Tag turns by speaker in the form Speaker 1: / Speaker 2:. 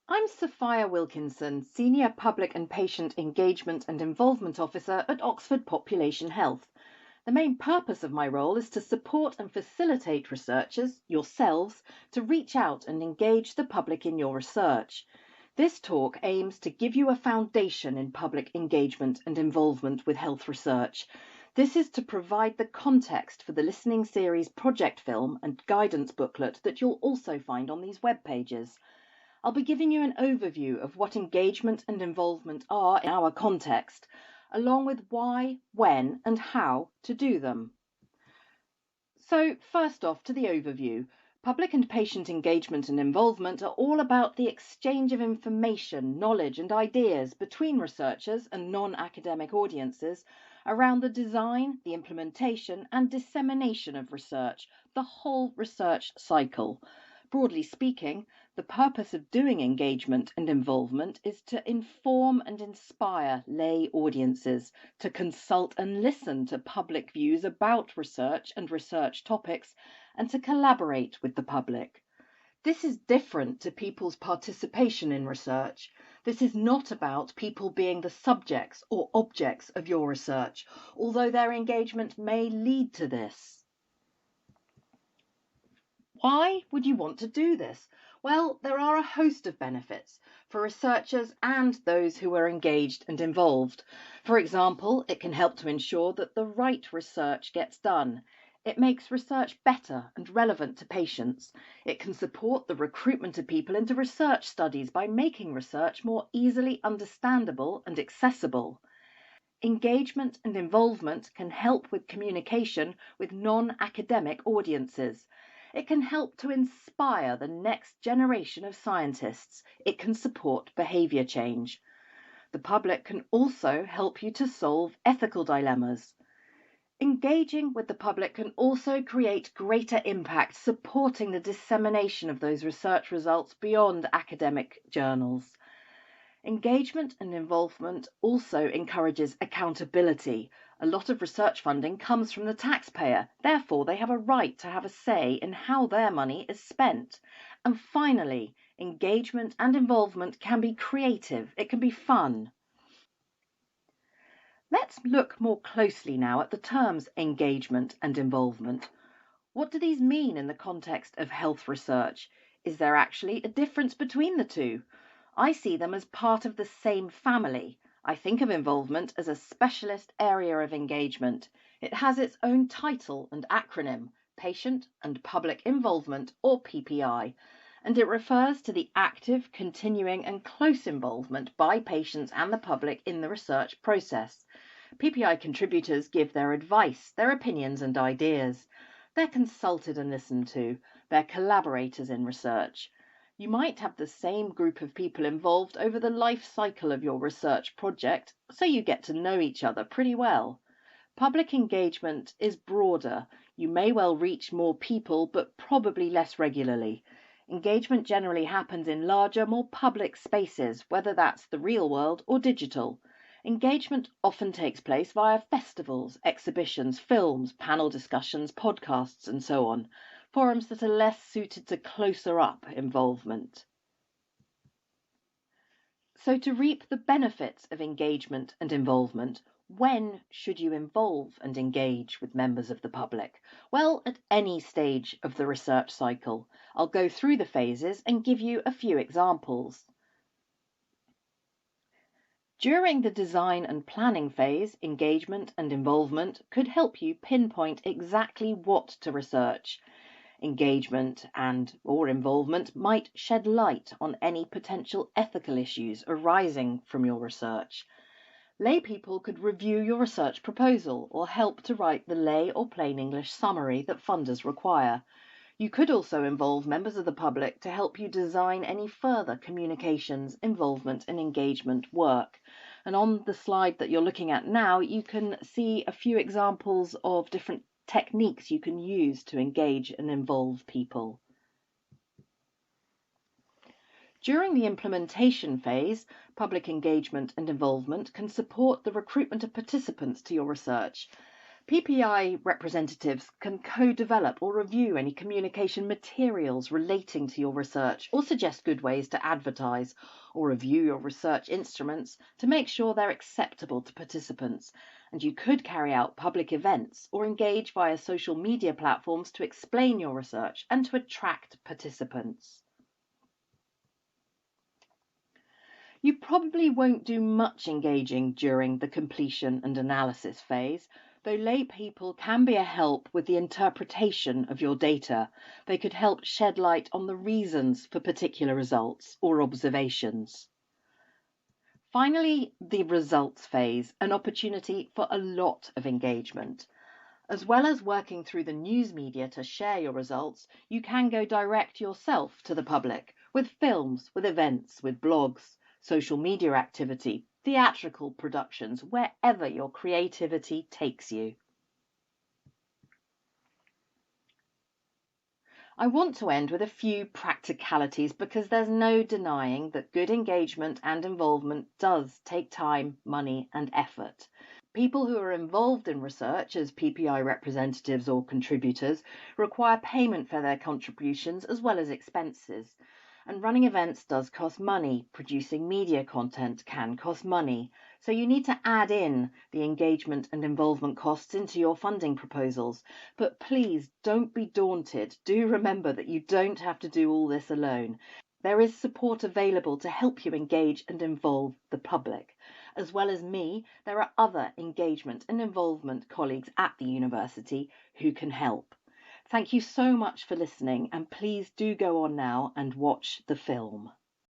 Speaker 1: I'm Sophia Wilkinson, Senior Public and Patient Engagement and Involvement Officer at Oxford Population Health. The main purpose of my role is to support and facilitate researchers, yourselves, to reach out and engage the public in your research. This talk aims to give you a foundation in public engagement and involvement with health research. This is to provide the context for the listening series project film and guidance booklet that you'll also find on these web pages. I'll be giving you an overview of what engagement and involvement are in our context, along with why, when, and how to do them. So, first off, to the overview. Public and patient engagement and involvement are all about the exchange of information, knowledge, and ideas between researchers and non-academic audiences around the design, the implementation, and dissemination of research, the whole research cycle. Broadly speaking, the purpose of doing engagement and involvement is to inform and inspire lay audiences, to consult and listen to public views about research and research topics, and to collaborate with the public. This is different to people's participation in research. This is not about people being the subjects or objects of your research, although their engagement may lead to this. Why would you want to do this? Well, there are a host of benefits for researchers and those who are engaged and involved. For example, it can help to ensure that the right research gets done. It makes research better and relevant to patients. It can support the recruitment of people into research studies by making research more easily understandable and accessible. Engagement and involvement can help with communication with non-academic audiences. It can help to inspire the next generation of scientists. It can support behaviour change. The public can also help you to solve ethical dilemmas. Engaging with the public can also create greater impact, supporting the dissemination of those research results beyond academic journals. Engagement and involvement also encourages accountability. A lot of research funding comes from the taxpayer, therefore they have a right to have a say in how their money is spent. And finally, engagement and involvement can be creative, it can be fun. Let's look more closely now at the terms engagement and involvement. What do these mean in the context of health research? Is there actually a difference between the two? I see them as part of the same family. I think of involvement as a specialist area of engagement. It has its own title and acronym, Patient and Public Involvement, or PPI, and it refers to the active, continuing and close involvement by patients and the public in the research process. PPI contributors give their advice, their opinions and ideas. They're consulted and listened to. They're collaborators in research. You might have the same group of people involved over the life cycle of your research project, so you get to know each other pretty well. Public engagement is broader. You may well reach more people, but probably less regularly. Engagement generally happens in larger, more public spaces, whether that's the real world or digital. Engagement often takes place via festivals, exhibitions, films, panel discussions, podcasts, and so on. Forums that are less suited to closer up involvement. So to reap the benefits of engagement and involvement, when should you involve and engage with members of the public? Well, at any stage of the research cycle. I'll go through the phases and give you a few examples. During the design and planning phase, engagement and involvement could help you pinpoint exactly what to research. Engagement or involvement might shed light on any potential ethical issues arising from your research. Lay people could review your research proposal or help to write the lay or plain English summary that funders require. You could also involve members of the public to help you design any further communications, involvement and engagement work. And on the slide that you're looking at now, you can see a few examples of different techniques you can use to engage and involve people. During the implementation phase, public engagement and involvement can support the recruitment of participants to your research. PPI representatives can co-develop or review any communication materials relating to your research, or suggest good ways to advertise or review your research instruments to make sure they're acceptable to participants. And you could carry out public events or engage via social media platforms to explain your research and to attract participants. You probably won't do much engaging during the completion and analysis phase, though lay people can be a help with the interpretation of your data. They could help shed light on the reasons for particular results or observations. Finally, the results phase, an opportunity for a lot of engagement. As well as working through the news media to share your results, you can go direct yourself to the public with films, with events, with blogs, social media activity, theatrical productions, wherever your creativity takes you. I want to end with a few practicalities because there's no denying that good engagement and involvement does take time, money, and effort. People who are involved in research as PPI representatives or contributors require payment for their contributions as well as expenses. And running events does cost money. Producing media content can cost money. So you need to add in the engagement and involvement costs into your funding proposals. But please don't be daunted. Do remember that you don't have to do all this alone. There is support available to help you engage and involve the public. As well as me, there are other engagement and involvement colleagues at the university who can help. Thank you so much for listening, and please do go on now and watch the film.